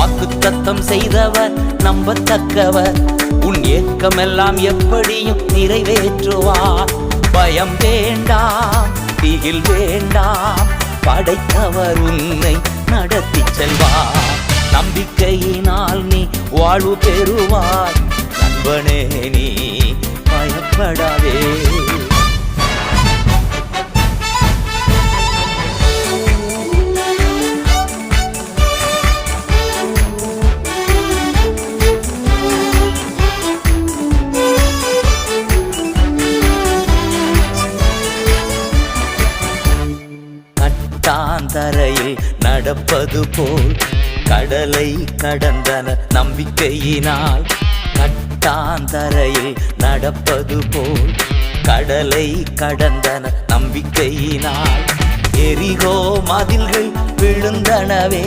வாக்குத்தத்தம் செய்தவர் நம்பத்தக்கவர். உன் ஏக்கமெல்லாம் எப்படியும் நிறைவேற்றுவார். பயம் வேண்டாம், திகில் வேண்டாம், படைத்தவர் உன்னை நடத்தி செல்வார். நம்பிக்கையினால் நீ வாழ்வு பெறுவாய். நண்பனே நீ பயப்படாதே. கட்டாந்தரையில் நடப்பது போல் கடலை கடந்தன நம்பிக்கையினால். கட்டாந்தரையில் நடப்பது போல் கடலை கடந்தன நம்பிக்கையினால். எரிகோ மதில்கள் விழுந்தனவே